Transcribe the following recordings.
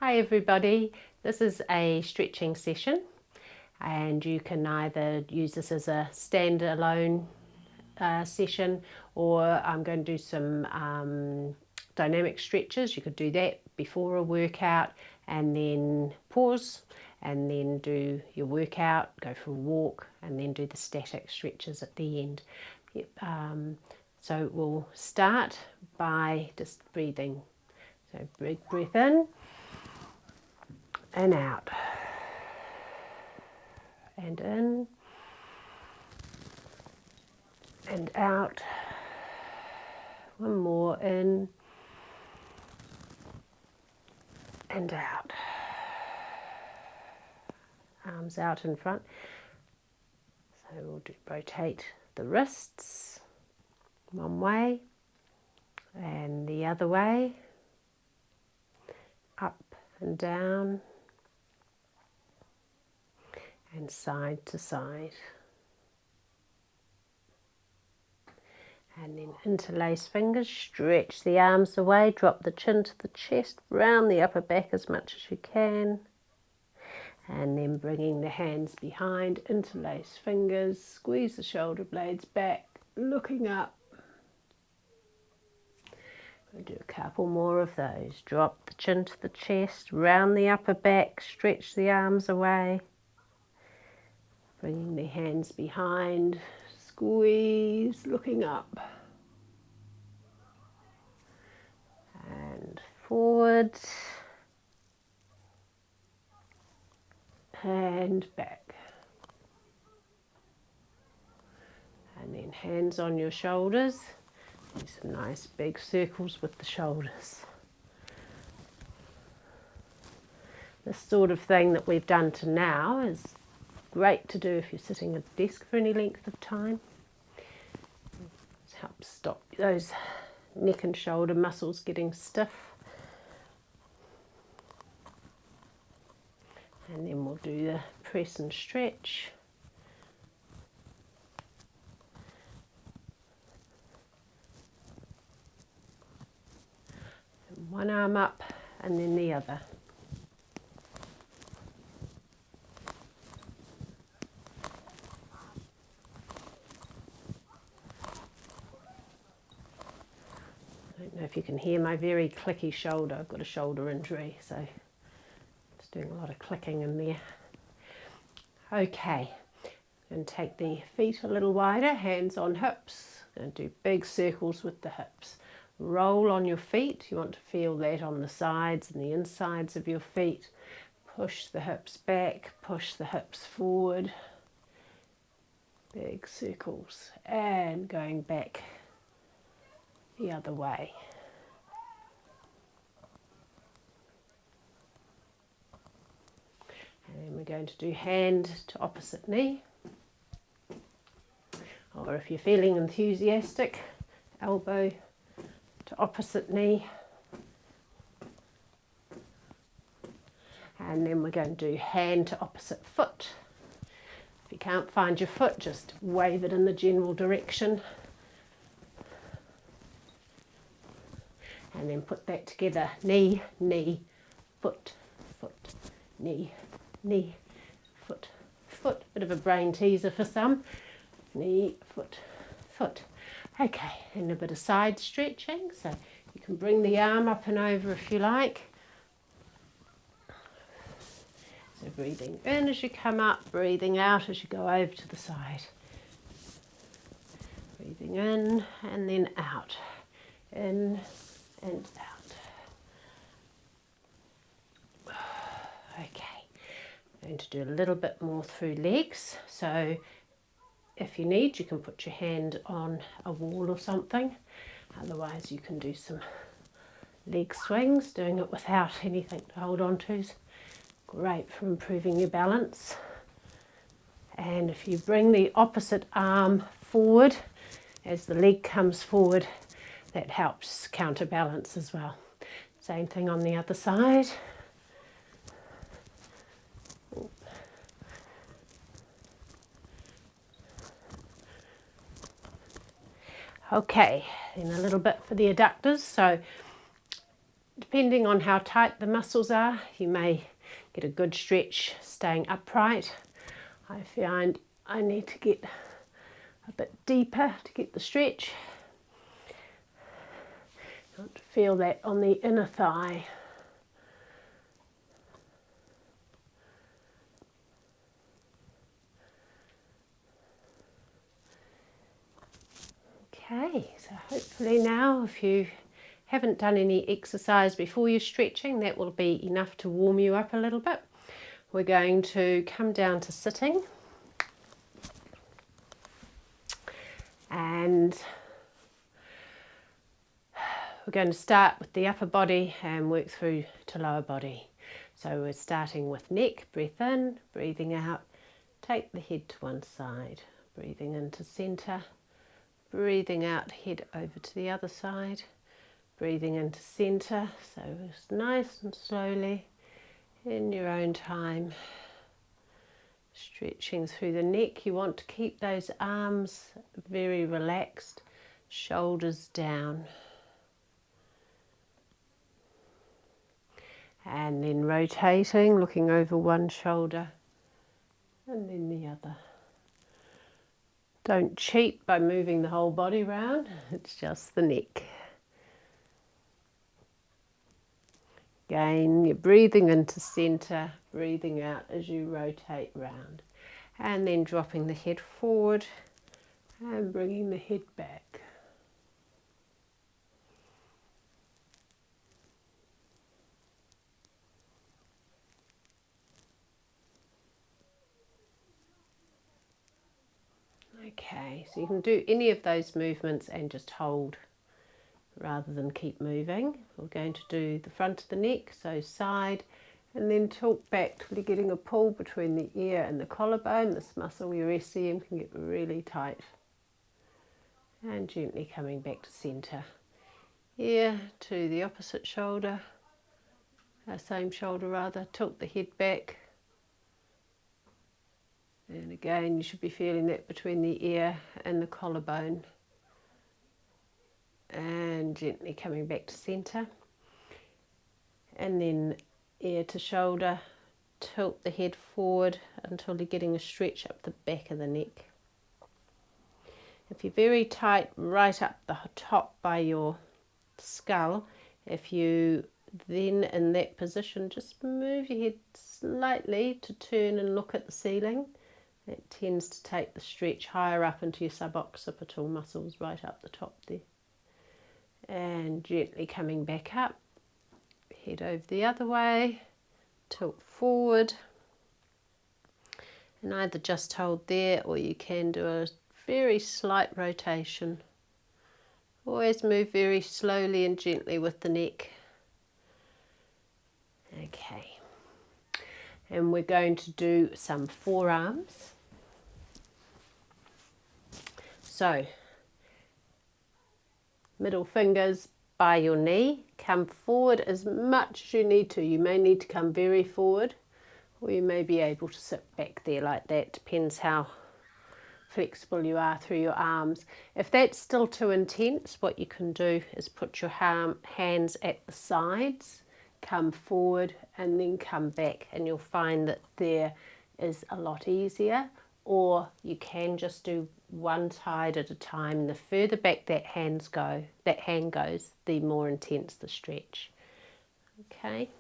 Hi everybody, this is a stretching session and you can either use this as a standalone session, or I'm going to do some dynamic stretches. You could do that before a workout and then pause and then do your workout, go for a walk and then do the static stretches at the end. So we'll start by just breathing. So big breath in and out, and in and out. One more, in and out. Arms out in front. So we'll rotate the wrists one way and the other way, up and down and side to side. And then interlace fingers, stretch the arms away, drop the chin to the chest, round the upper back as much as you can. And then bringing the hands behind, interlace fingers, squeeze the shoulder blades back, looking up. We'll do a couple more of those. Drop the chin to the chest, round the upper back, stretch the arms away. Bringing the hands behind, squeeze, looking up. And forward. And back. And then hands on your shoulders. Do some nice big circles with the shoulders. This sort of thing that we've done to now is great to do if you're sitting at a desk for any length of time. It helps stop those neck and shoulder muscles getting stiff. And then we'll do the press and stretch. And one arm up and then the other. I don't know if you can hear my very clicky shoulder. I've got a shoulder injury, so it's doing a lot of clicking in there. Okay, and take the feet a little wider, hands on hips, and do big circles with the hips. Roll on your feet. You want to feel that on the sides and the insides of your feet. Push the hips back, push the hips forward. Big circles, and going back the other way. And then we're going to do hand to opposite knee. Or if you're feeling enthusiastic, elbow to opposite knee. And then we're going to do hand to opposite foot. If you can't find your foot, just wave it in the general direction. And then put that together. Knee, knee, foot, foot, knee, knee, foot, foot. Bit of a brain teaser for some. Knee, foot, foot. Okay, and a bit of side stretching. So you can bring the arm up and over if you like. So breathing in as you come up, breathing out as you go over to the side. Breathing in and then out. In and out. Okay, I'm going to do a little bit more through legs. So if you need, you can put your hand on a wall or something. Otherwise you can do some leg swings. Doing it without anything to hold on to is great for improving your balance. And if you bring the opposite arm forward as the leg comes forward, that helps counterbalance as well. Same thing on the other side. Okay, then a little bit for the adductors. So depending on how tight the muscles are, you may get a good stretch staying upright. I find I need to get a bit deeper to get the stretch. I want to feel that on the inner thigh. Okay, so hopefully now, if you haven't done any exercise before you're stretching, that will be enough to warm you up a little bit. We're going to come down to sitting, and we're going to start with the upper body and work through to lower body. So we're starting with neck, breath in, breathing out, take the head to one side, breathing into centre, breathing out, head over to the other side, breathing into centre, so it's nice and slowly in your own time. Stretching through the neck, you want to keep those arms very relaxed, shoulders down. And then rotating, looking over one shoulder and then the other. Don't cheat by moving the whole body round, it's just the neck. Again, you're breathing into centre, breathing out as you rotate round. And then dropping the head forward and bringing the head back. Okay, so you can do any of those movements and just hold rather than keep moving. We're going to do the front of the neck, so side, and then tilt back till you're getting a pull between the ear and the collarbone. This muscle, your SCM, can get really tight. And gently coming back to centre. Ear to the opposite shoulder, same shoulder rather, tilt the head back. And again, you should be feeling that between the ear and the collarbone. And gently coming back to centre. And then ear to shoulder, tilt the head forward until you're getting a stretch up the back of the neck. If you're very tight right up the top by your skull, if you then in that position just move your head slightly to turn and look at the ceiling, it tends to take the stretch higher up into your suboccipital muscles right up the top there. And gently coming back up, head over the other way, tilt forward, and either just hold there or you can do a very slight rotation. Always move very slowly and gently with the neck. Okay, and we're going to do some forearms. So, middle fingers by your knee, come forward as much as you need to. You may need to come very forward, or you may be able to sit back there like that. Depends how flexible you are through your arms. If that's still too intense, what you can do is put your hands at the sides, come forward and then come back, and you'll find that there is a lot easier. Or you can just do one side at a time. The further back that hand goes, the more intense the stretch. Okay.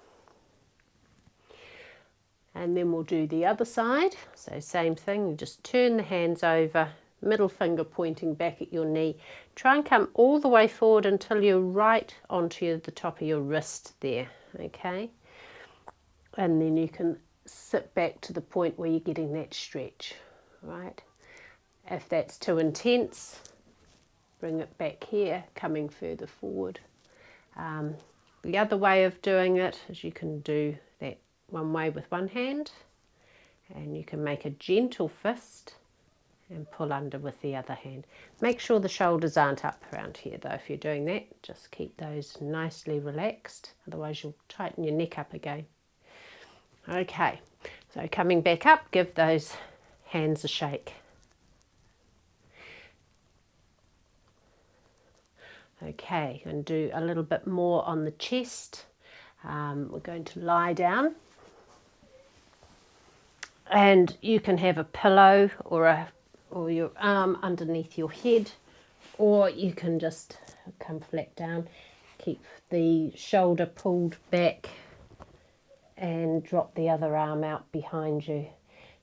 And then we'll do the other side. So same thing, you just turn the hands over, middle finger pointing back at your knee. Try and come all the way forward until you're right onto the top of your wrist there. Okay. And then you can sit back to the point where you're getting that stretch. Right, if that's too intense, bring it back here, coming further forward. The other way of doing it is you can do that one way with one hand, and you can make a gentle fist and pull under with the other hand. Make sure the shoulders aren't up around here though. If you're doing that, just keep those nicely relaxed, otherwise you'll tighten your neck up again. Okay, so coming back up, give those hands a shake. Okay, and do a little bit more on the chest. We're going to lie down, and you can have a pillow or your arm underneath your head, or you can just come flat down, keep the shoulder pulled back and drop the other arm out behind you.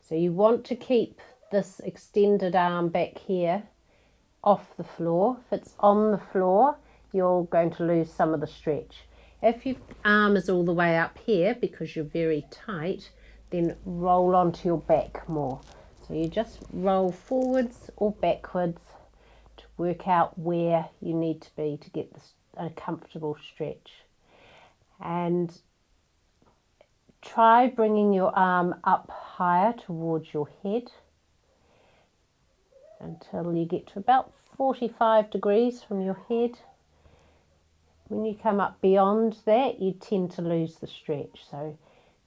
So you want to keep this extended arm back here off the floor. If it's on the floor, you're going to lose some of the stretch. If your arm is all the way up here because you're very tight, then roll onto your back more. So you just roll forwards or backwards to work out where you need to be to get a comfortable stretch. And try bringing your arm up higher towards your head until you get to about 45 degrees from your head. When you come up beyond that, you tend to lose the stretch. So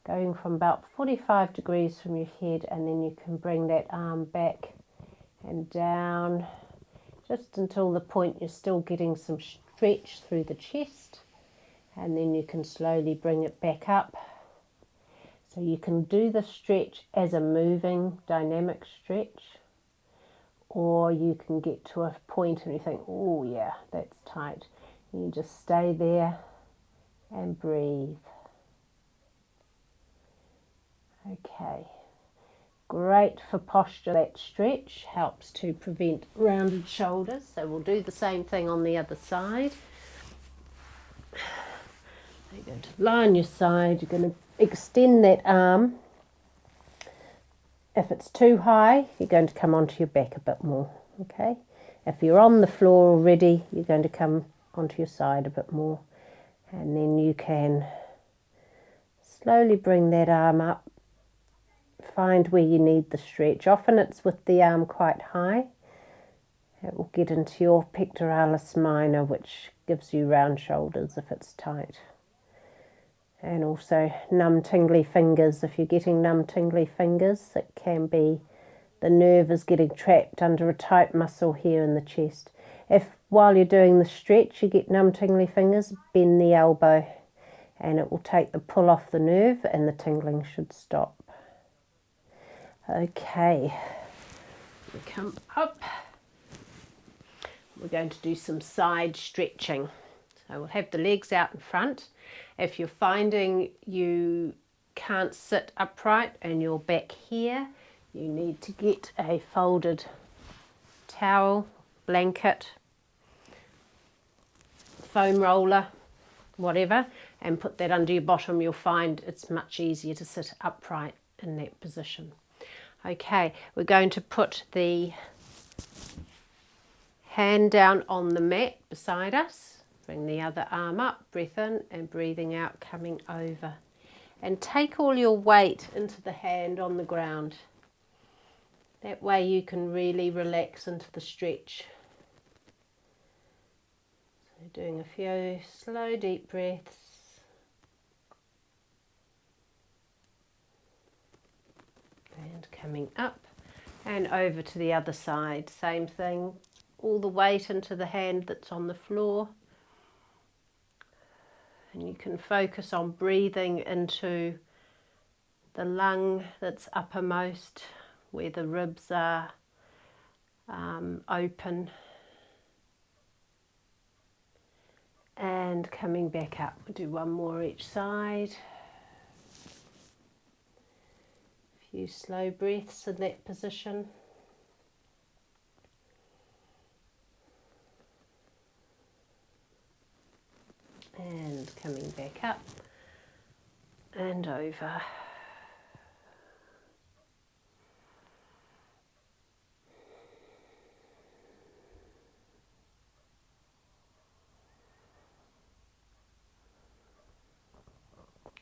going from about 45 degrees from your head, and then you can bring that arm back and down just until the point you're still getting some stretch through the chest, and then you can slowly bring it back up. So you can do the stretch as a moving dynamic stretch, or you can get to a point and you think, oh yeah, that's tight. And you just stay there and breathe. Okay, great for posture. That stretch helps to prevent rounded shoulders. So we'll do the same thing on the other side. You're going to lie on your side, you're going to extend that arm. If it's too high, you're going to come onto your back a bit more, okay? If you're on the floor already, you're going to come onto your side a bit more. And then you can slowly bring that arm up. Find where you need the stretch. Often it's with the arm quite high. It will get into your pectoralis minor, which gives you round shoulders if it's tight. And also numb tingly fingers. If you're getting numb tingly fingers, it can be the nerve is getting trapped under a tight muscle here in the chest. If while you're doing the stretch you get numb tingly fingers, bend the elbow and it will take the pull off the nerve and the tingling should stop. Okay, we come up. We're going to do some side stretching. So we'll have the legs out in front. If you're finding you can't sit upright and you're back here, you need to get a folded towel, blanket, foam roller, whatever, and put that under your bottom. You'll find it's much easier to sit upright in that position. Okay, we're going to put the hand down on the mat beside us. Bring the other arm up, breath in and breathing out, coming over. And take all your weight into the hand on the ground. That way you can really relax into the stretch. So doing a few slow deep breaths. And coming up and over to the other side. Same thing, all the weight into the hand that's on the floor. And you can focus on breathing into the lung that's uppermost, where the ribs are open. And coming back up. We'll do one more each side. A few slow breaths in that position. And coming back up and over.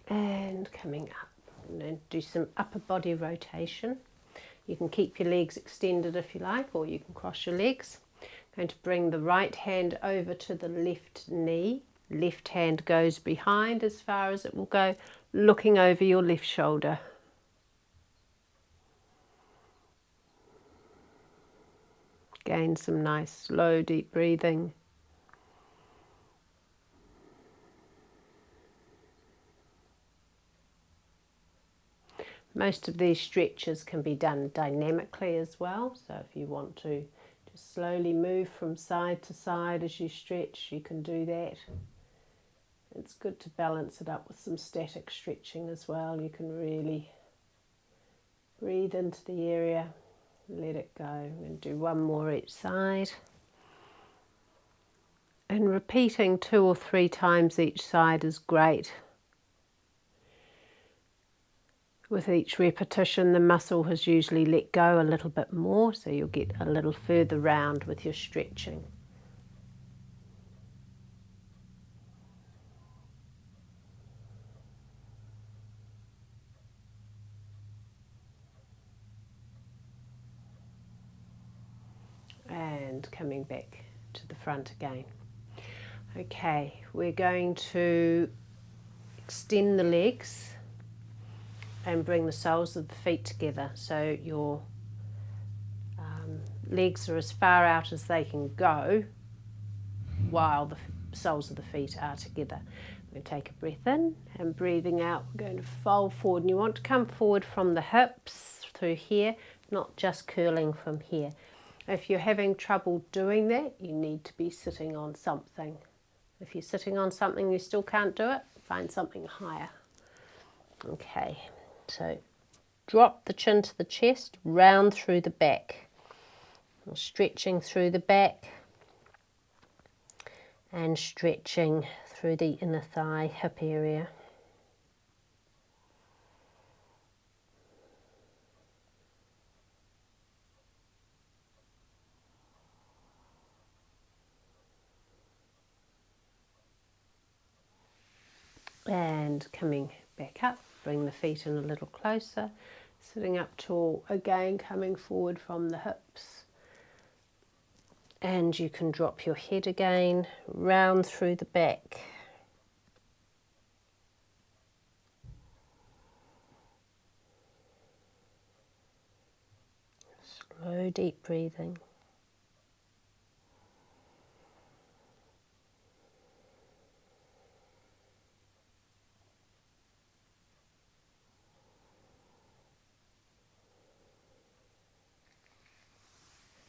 And coming up. And then do some upper body rotation. You can keep your legs extended if you like, or you can cross your legs. Going to bring the right hand over to the left knee. Left hand goes behind as far as it will go, looking over your left shoulder. Gain some nice slow deep breathing. Most of these stretches can be done dynamically as well, so if you want to just slowly move from side to side as you stretch, you can do that. It's good to balance it up with some static stretching as well. You can really breathe into the area, let it go, and do one more each side. And repeating 2 or 3 times each side is great. With each repetition, the muscle has usually let go a little bit more, so you'll get a little further round with your stretching. And coming back to the front again. Okay, we're going to extend the legs and bring the soles of the feet together, so your legs are as far out as they can go while the soles of the feet are together. We're going to take a breath in, and breathing out, we're going to fold forward, and you want to come forward from the hips through here, not just curling from here. If you're having trouble doing that, you need to be sitting on something. If you're sitting on something you still can't do it, find something higher. Okay, so drop the chin to the chest, round through the back. Stretching through the back and stretching through the inner thigh, hip area. And coming back up, bring the feet in a little closer, sitting up tall, again coming forward from the hips. And you can drop your head again, round through the back. Slow, deep breathing.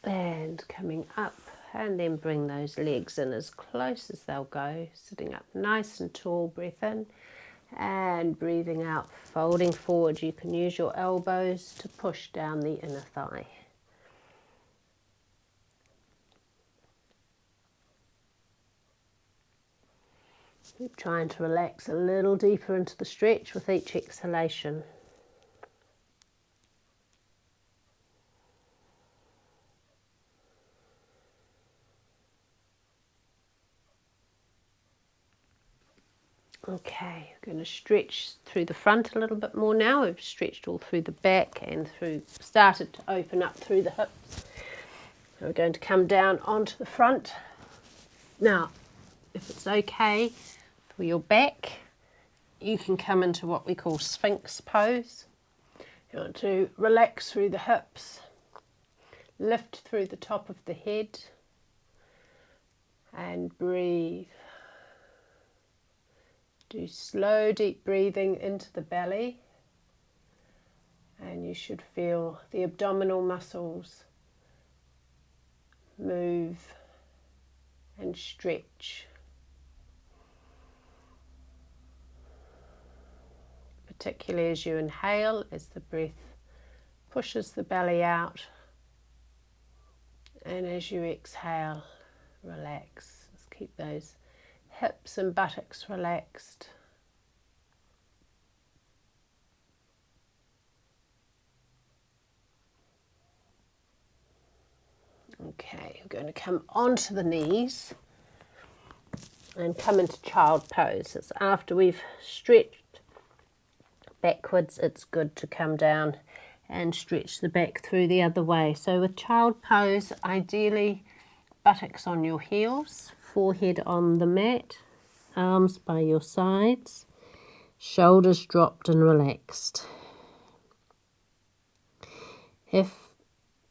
And coming up, and then bring those legs in as close as they'll go, sitting up nice and tall, breath in, and breathing out, folding forward. You can use your elbows to push down the inner thigh. Keep trying to relax a little deeper into the stretch with each exhalation. Okay, we're going to stretch through the front a little bit more now. We've stretched all through the back and started to open up through the hips. We're going to come down onto the front. Now, if it's okay for your back, you can come into what we call Sphinx Pose. You want to relax through the hips, lift through the top of the head, and breathe. Do slow, deep breathing into the belly, and you should feel the abdominal muscles move and stretch. Particularly as you inhale, as the breath pushes the belly out, and as you exhale, relax. Just keep those hips and buttocks relaxed. Okay, we're going to come onto the knees and come into child pose. It's after we've stretched backwards, it's good to come down and stretch the back through the other way. So with child pose, ideally buttocks on your heels, forehead on the mat, arms by your sides, shoulders dropped and relaxed. If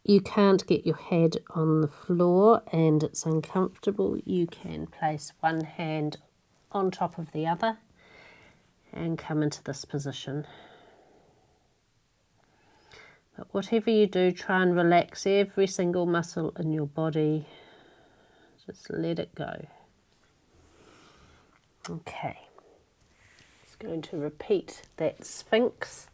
you can't get your head on the floor and it's uncomfortable, you can place one hand on top of the other and come into this position. But whatever you do, try and relax every single muscle in your body. Just let it go. Okay. Just going to repeat that Sphinx.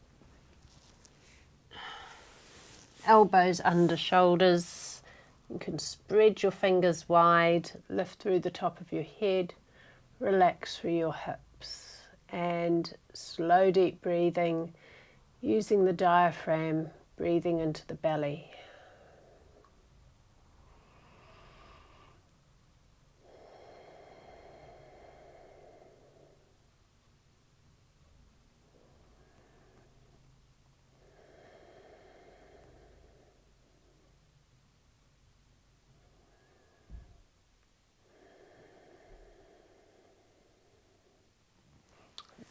Elbows under shoulders. You can spread your fingers wide, lift through the top of your head, relax through your hips, and slow deep breathing, using the diaphragm, breathing into the belly.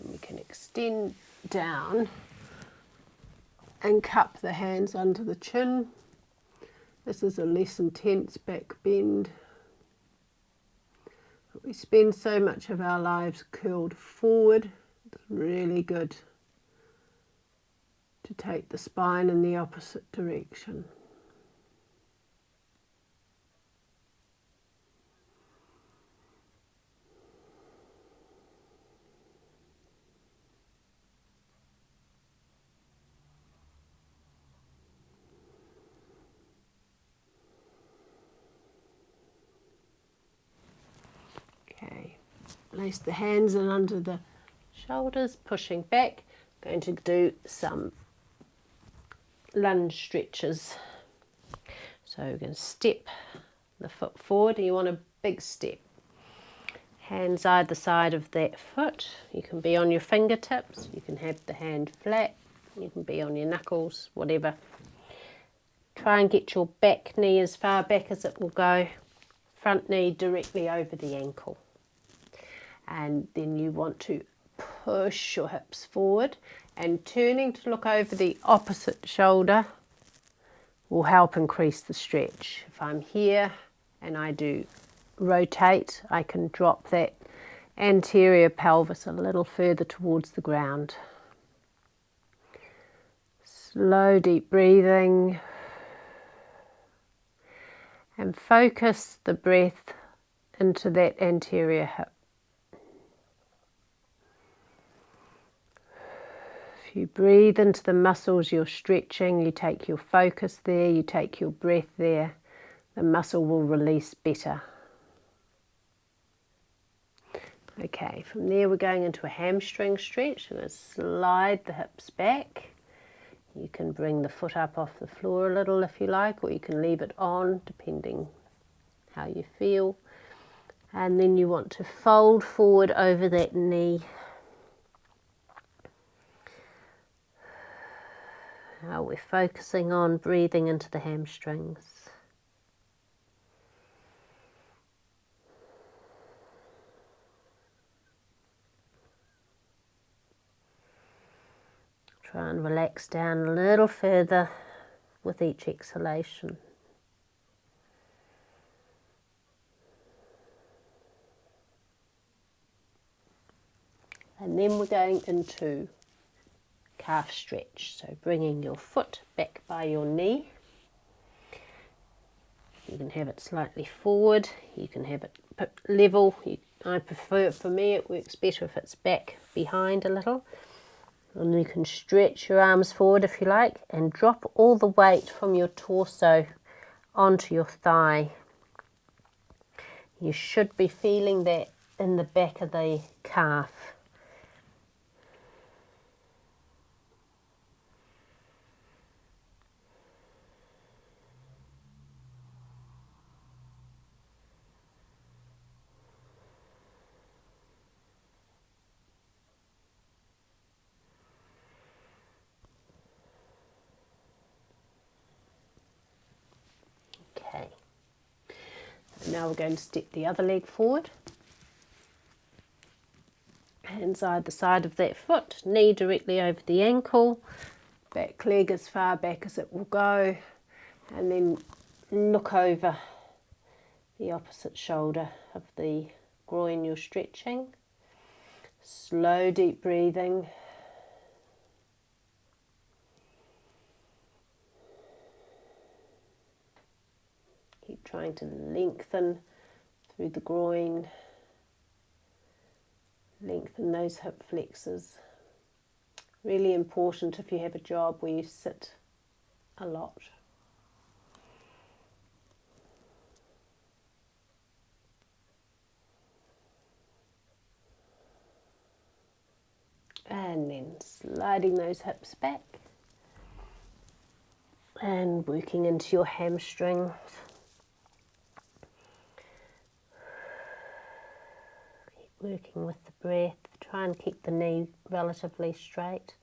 We can extend down and cup the hands under the chin. This is a less intense back bend. We spend so much of our lives curled forward. It's really good to take the spine in the opposite direction. Okay, place the hands in under the shoulders, pushing back. Going to do some lunge stretches. So we're going to step the foot forward. You want a big step. Hands either side of that foot. You can be on your fingertips, you can have the hand flat, you can be on your knuckles, whatever. Try and get your back knee as far back as it will go, front knee directly over the ankle. And then you want to push your hips forward, and turning to look over the opposite shoulder will help increase the stretch. If I'm here and I do rotate, I can drop that anterior pelvis a little further towards the ground. Slow deep breathing, and focus the breath into that anterior hip. If you breathe into the muscles you're stretching, you take your focus there, you take your breath there, the muscle will release better. Okay, from there we're going into a hamstring stretch. I'm going to slide the hips back. You can bring the foot up off the floor a little if you like, or you can leave it on depending how you feel. And then you want to fold forward over that knee. Now we're focusing on breathing into the hamstrings. Try and relax down a little further with each exhalation. And then we're going into calf stretch. So bringing your foot back by your knee. You can have it slightly forward. You can have it level. I prefer, for me, it works better if it's back behind a little. And you can stretch your arms forward if you like, and drop all the weight from your torso onto your thigh. You should be feeling that in the back of the calf. Okay, and now we're going to step the other leg forward. Hands either side of that foot, knee directly over the ankle, back leg as far back as it will go, and then look over the opposite shoulder of the groin you're stretching. Slow deep breathing. trying to lengthen through the groin, lengthen those hip flexors. Really important if you have a job where you sit a lot. And then sliding those hips back and working into your hamstrings. Keep working with the breath. Try and keep the knee relatively straight.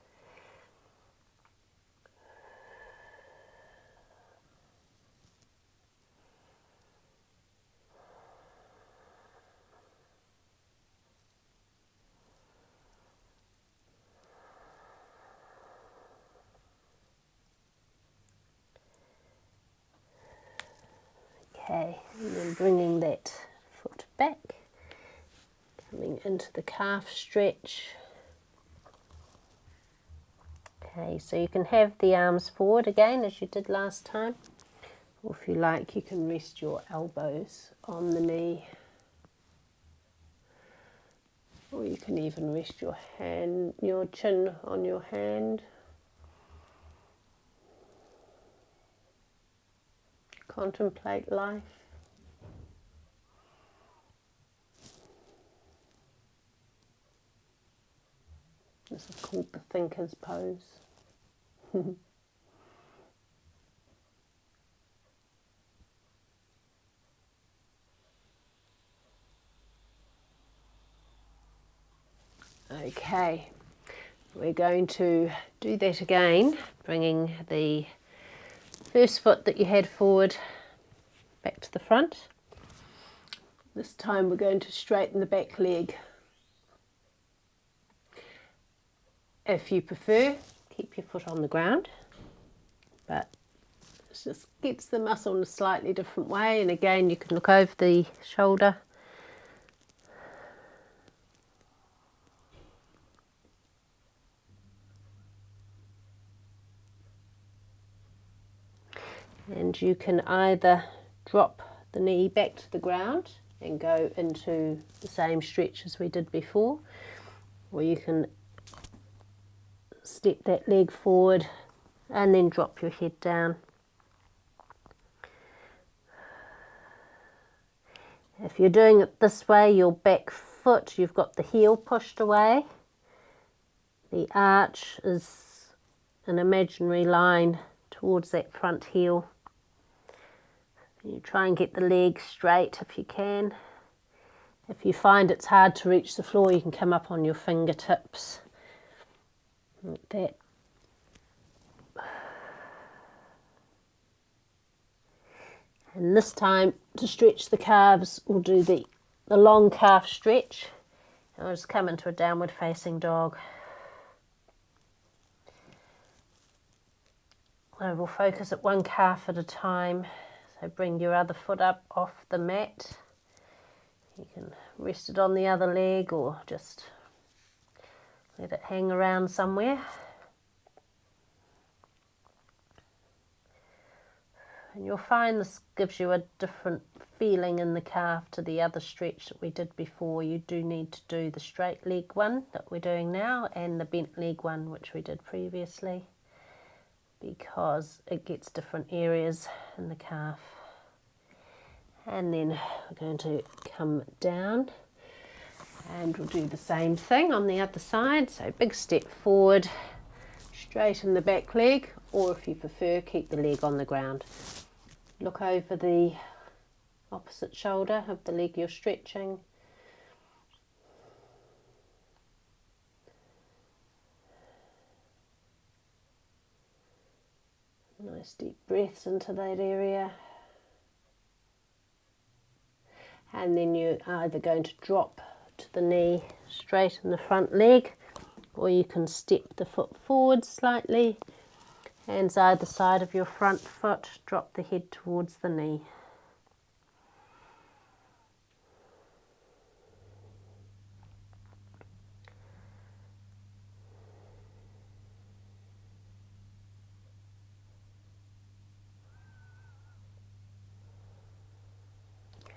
Okay, and then bringing that foot back, coming into the calf stretch. Okay, so you can have the arms forward again as you did last time, or if you like you can rest your elbows on the knee, or you can even rest your chin on your hand. Contemplate life. This is called the thinker's pose. Okay, we're going to do that again, bringing the first foot that you had forward back to the front. This time we're going to straighten the back leg. If you prefer, keep your foot on the ground, but it just gets the muscle in a slightly different way, and again you can look over the shoulder. And you can either drop the knee back to the ground and go into the same stretch as we did before, or you can step that leg forward and then drop your head down. If you're doing it this way, your back foot, you've got the heel pushed away. The arch is an imaginary line towards that front heel. You try and get the leg straight if you can. If you find it's hard to reach the floor, you can come up on your fingertips like that. And this time, to stretch the calves, we'll do the long calf stretch. And we'll just come into a downward facing dog. And we'll focus at one calf at a time. So bring your other foot up off the mat. You can rest it on the other leg or just let it hang around somewhere. And you'll find this gives you a different feeling in the calf to the other stretch that we did before. You do need to do the straight leg one that we're doing now and the bent leg one which we did previously, because it gets different areas in the calf. And then we're going to come down and we'll do the same thing on the other side. So big step forward, straighten the back leg, or if you prefer, keep the leg on the ground. Look over the opposite shoulder of the leg you're stretching. Nice deep breaths into that area. And then you're either going to drop to the knee, straighten the front leg, or you can step the foot forward slightly, hands either side of your front foot, drop the head towards the knee.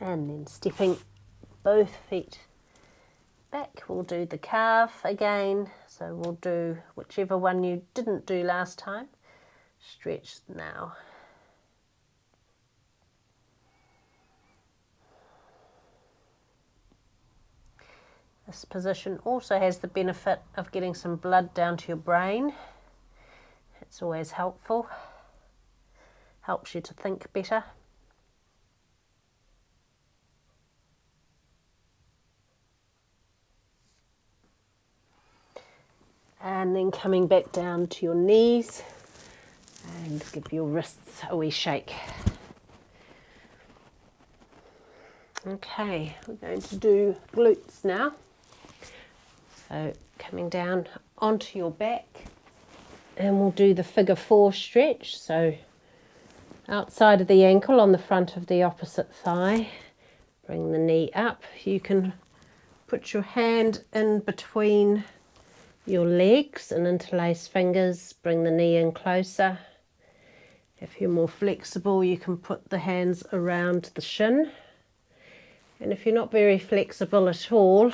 And then stepping both feet back, we'll do the calf again. So we'll do whichever one you didn't do last time. Stretch now. This position also has the benefit of getting some blood down to your brain. It's always helpful. Helps you to think better. And then coming back down to your knees and give your wrists a wee shake. Okay, we're going to do glutes now. So coming down onto your back, and we'll do the figure 4 stretch. So outside of the ankle on the front of the opposite thigh, bring the knee up. You can put your hand in between your legs and interlace fingers, bring the knee in closer. If you're more flexible, you can put the hands around the shin. And if you're not very flexible at all,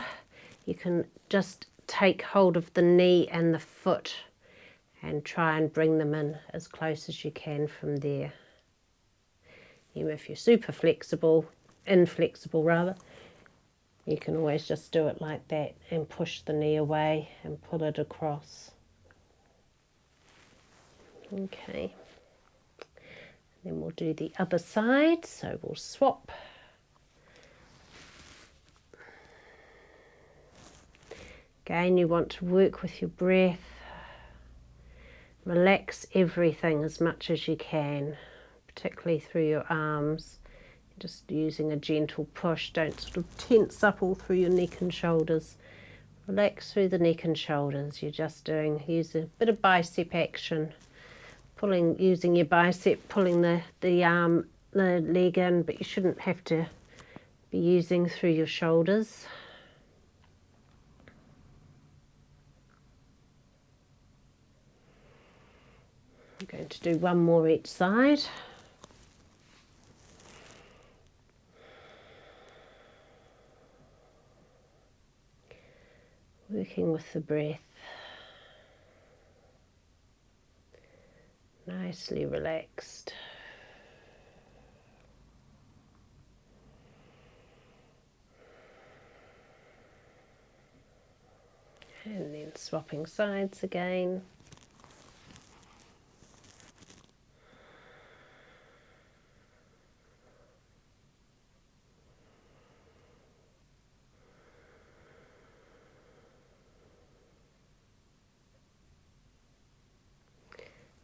you can just take hold of the knee and the foot and try and bring them in as close as you can from there. Even if you're super flexible, inflexible rather, you can always just do it like that and push the knee away and pull it across. Okay. Then we'll do the other side, so we'll swap. Again, you want to work with your breath. Relax everything as much as you can, particularly through your arms. Just using a gentle push, don't sort of tense up all through your neck and shoulders. Relax through the neck and shoulders. You're just use a bit of bicep action. Using your bicep, pulling the leg in, but you shouldn't have to be using through your shoulders. I'm going to do one more each side. Working with the breath. Nicely relaxed. And then swapping sides again.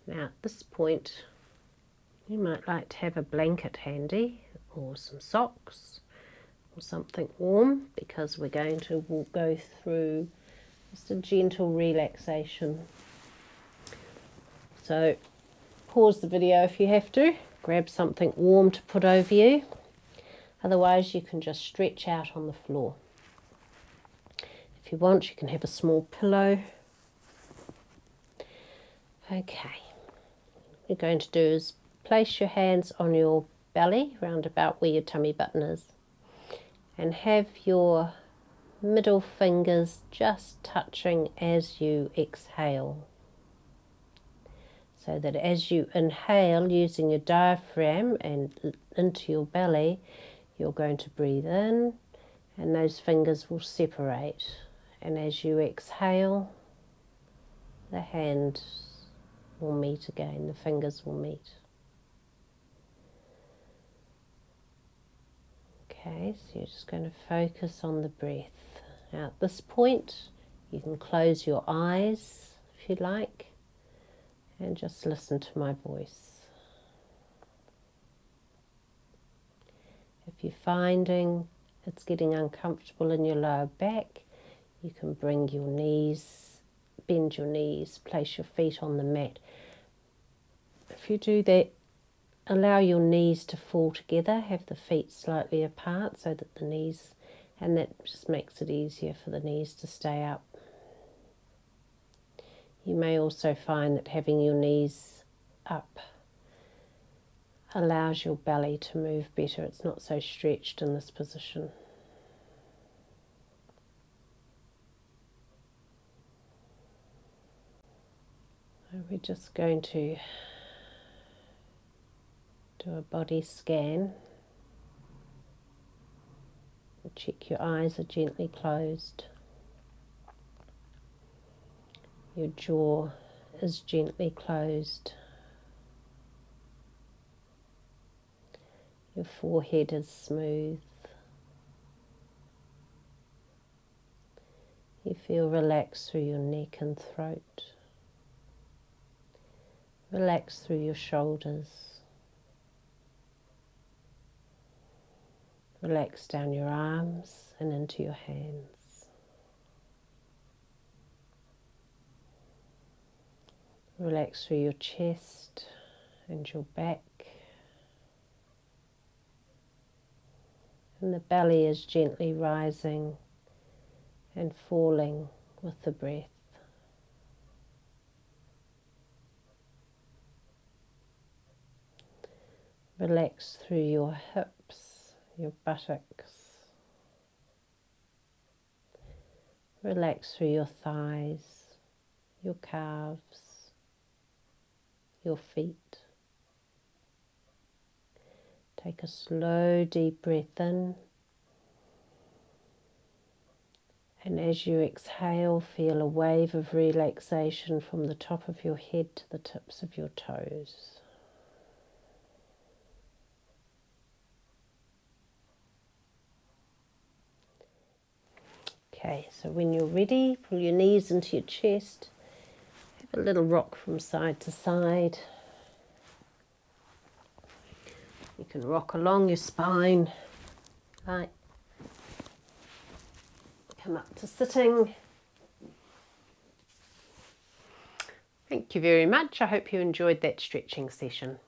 Now at this point you might like to have a blanket handy or some socks or something warm, because we're going to go through just a gentle relaxation. So pause the video if you have to, grab something warm to put over you, otherwise you can just stretch out on the floor. If you want, you can have a small pillow. Okay. What you're going to do is place your hands on your belly, round about where your tummy button is, and have your middle fingers just touching as you exhale. So that as you inhale using your diaphragm and into your belly, you're going to breathe in and those fingers will separate. And as you exhale, the hands will meet again, the fingers will meet. Okay, so you're just going to focus on the breath. Now at this point, you can close your eyes if you like, and just listen to my voice. If you're finding it's getting uncomfortable in your lower back, you can bring your knees, bend your knees, place your feet on the mat. If you do that, allow your knees to fall together, have the feet slightly apart so that the knees, and that just makes it easier for the knees to stay up. You may also find that having your knees up allows your belly to move better. It's not so stretched in this position. So we're just going to do a body scan. Check your eyes are gently closed. Your jaw is gently closed. Your forehead is smooth. You feel relaxed through your neck and throat. Relax through your shoulders. Relax down your arms and into your hands. Relax through your chest and your back. And the belly is gently rising and falling with the breath. Relax through your hips, your buttocks. Relax through your thighs, your calves, your feet. Take a slow, deep breath in. And as you exhale, feel a wave of relaxation from the top of your head to the tips of your toes. Okay, so when you're ready, pull your knees into your chest. Have a little rock from side to side. You can rock along your spine, right? Come up to sitting. Thank you very much. I hope you enjoyed that stretching session.